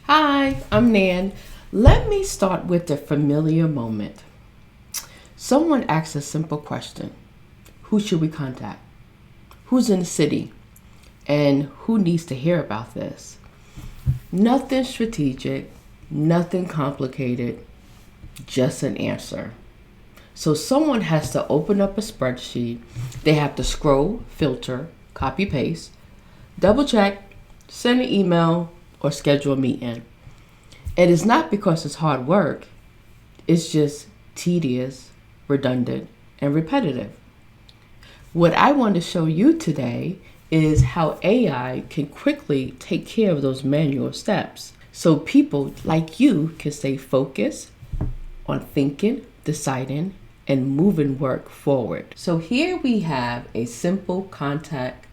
Hi, I'm Nan. Let me start with the familiar moment. Someone asks a simple question. Who should we contact? Who's in the city? And who needs to hear about this? Nothing strategic, nothing complicated, just an answer. So someone has to open up a spreadsheet. They have to scroll, filter, copy, paste, double check, send an email, or schedule a meeting. And it's not because it's hard work, it's just tedious, redundant, and repetitive. What I want to show you today is how AI can quickly take care of those manual steps so people like you can stay focused on thinking, deciding, and moving work forward. So here we have a simple contact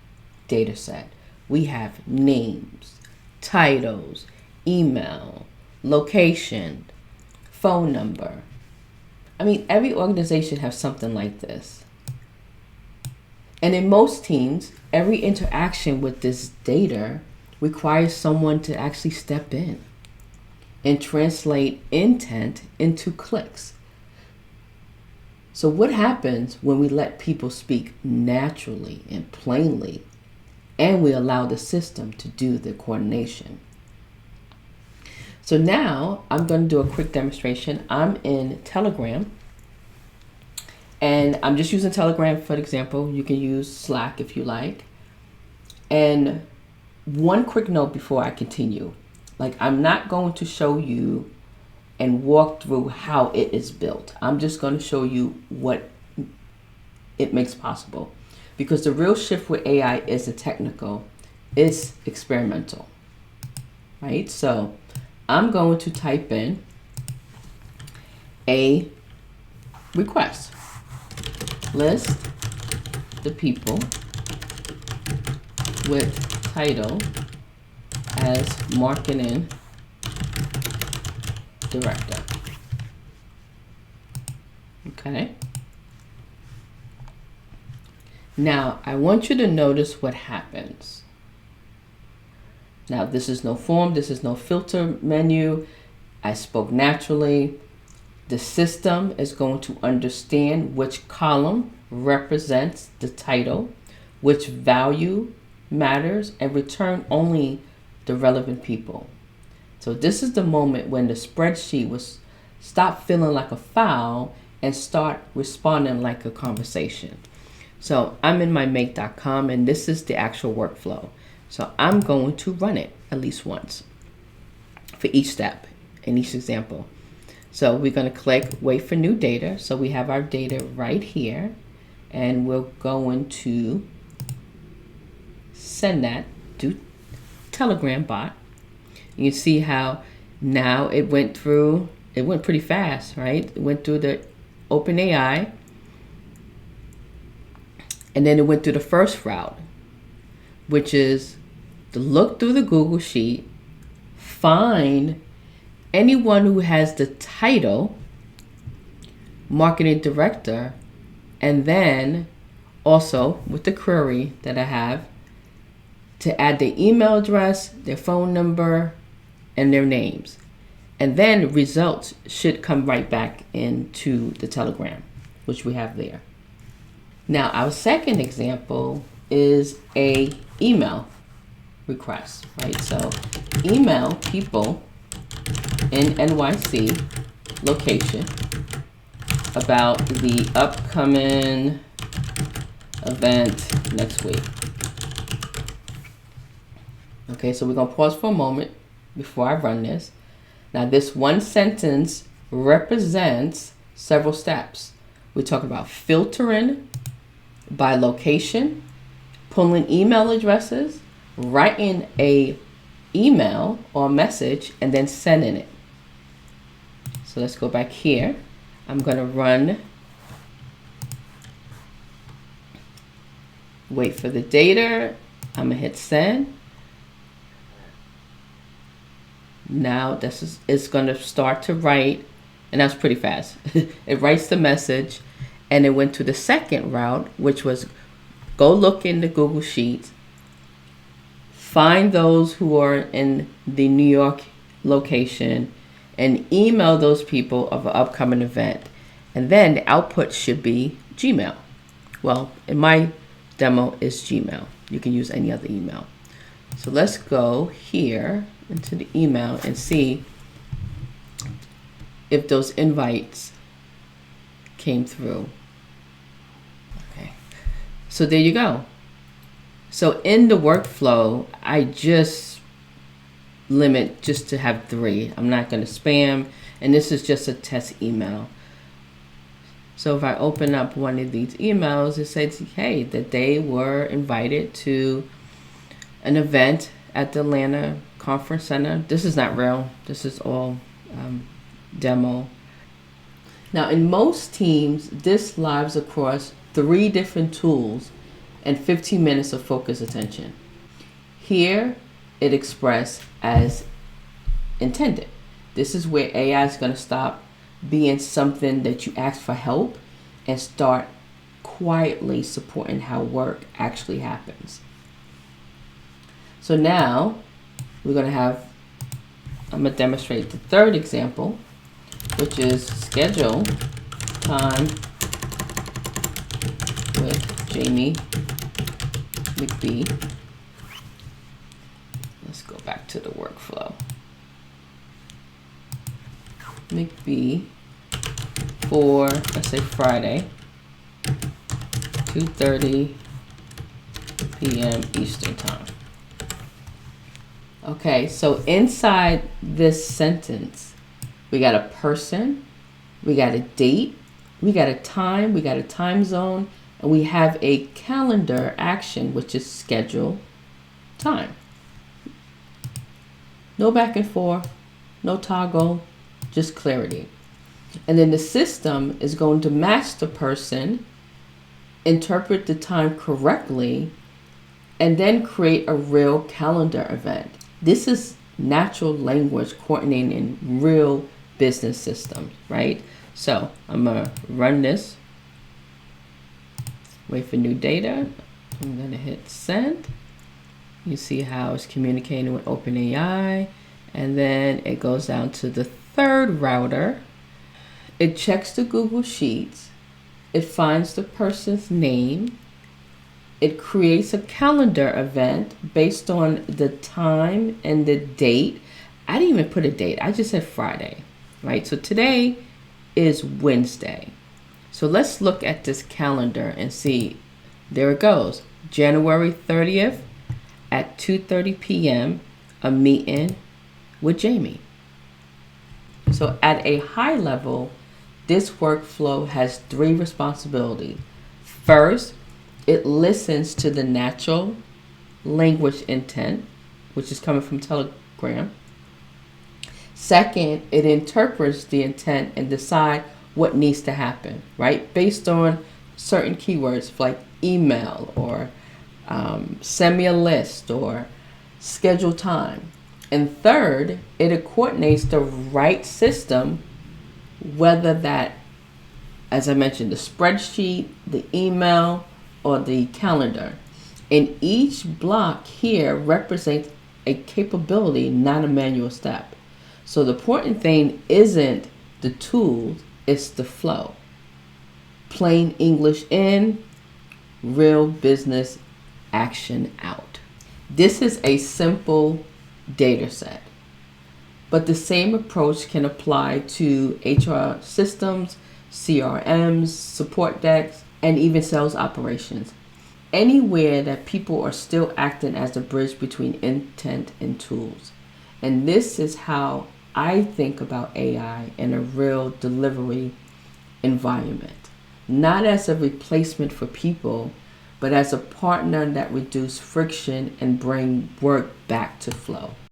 data set. We have names, titles, email, location, phone number. Every organization has something like this. And in most teams, every interaction with this data requires someone to actually step in and translate intent into clicks. So what happens when we let people speak naturally and plainly, and we allow the system to do the coordination? So now I'm going to do a quick demonstration. I'm in Telegram, and I'm just using Telegram for example. You can use Slack if you like. And one quick note before I continue. I'm not going to show you and walk through how it is built. I'm just going to show you what it makes possible. Because the real shift with AI isn't technical, it's experimental. Right? So I'm going to type in a request. List the people with title as marketing director. Okay. Now I want you to notice what happens. Now this is no form, this is no filter menu. I spoke naturally. The system is going to understand which column represents the title, which value matters, and return only the relevant people. So this is the moment when the spreadsheet was stop feeling like a file and start responding like a conversation. So I'm in my make.com, and this is the actual workflow. So I'm going to run it at least once for each step in each example. So we're going to click wait for new data. So we have our data right here, and we're going to send that to Telegram bot. You can see how now it went pretty fast, right? It went through the OpenAI, and then it went through the first route, which is to look through the Google Sheet, find anyone who has the title marketing director, and then also with the query that I have to add their email address, their phone number, and their names. And then results should come right back into the Telegram, which we have there. Now our second example is a email request, right? So email people in NYC location about the upcoming event next week. Okay, so we're going to pause for a moment before I run this. Now this one sentence represents several steps. We talk about filtering by location, pulling email addresses, writing a email or message, and then sending it. So let's go back here. I'm going to run wait for the data. I'm going to hit send. Now it's going to start to write, and that's pretty fast. It writes the message, and it went to the second route, which was go look in the Google Sheets, find those who are in the New York location, and email those people of an upcoming event. And then the output should be Gmail. Well, in my demo is Gmail. You can use any other email. So let's go here into the email and see if those invites came through. Okay, so there you go. So in the workflow, I just limit just to have 3. I'm not going to spam, and this is just a test email. So if I open up one of these emails, it says, hey, that they were invited to an event at the Atlanta Conference Center. This is not real. This is all demo. Now, in most teams, this lives across 3 different tools and 15 minutes of focused attention. Here, it expressed as intended. This is where AI is going to stop being something that you ask for help and start quietly supporting how work actually happens. So now we're going to I'm going to demonstrate the 3rd example, which is schedule time with Jamie McBee. Let's go back to the workflow. McBee for, let's say, Friday, 2:30 p.m. Eastern Time. Okay, so inside this sentence, we got a person, we got a date, we got a time, we got a time zone, and we have a calendar action, which is schedule time. No back and forth, no toggle, just clarity. And then the system is going to match the person, interpret the time correctly, and then create a real calendar event. This is natural language coordinating in real business systems, right? So I'm going to run this, wait for new data. I'm going to hit send. You see how it's communicating with OpenAI, and then it goes down to the 3rd router. It checks the Google Sheets. It finds the person's name. It creates a calendar event based on the time and the date. I didn't even put a date. I just said Friday, right? So today is Wednesday. So let's look at this calendar and see. There it goes. January 30th at 2:30 p.m., a meeting with Jamie. So at a high level, this workflow has 3 responsibilities. First, it listens to the natural language intent, which is coming from Telegram. Second, it interprets the intent and decide what needs to happen, right? Based on certain keywords like email or send me a list or schedule time. And third, it coordinates the right system, whether that, as I mentioned, the spreadsheet, the email, or the calendar. And each block here represents a capability, not a manual step. So the important thing isn't the tools, it's the flow. Plain English in, real business action out. This is a simple data set, but the same approach can apply to HR systems, CRMs, support decks, and even sales operations. Anywhere that people are still acting as the bridge between intent and tools. And this is how I think about AI in a real delivery environment. Not as a replacement for people, but as a partner that reduces friction and bring work back to flow.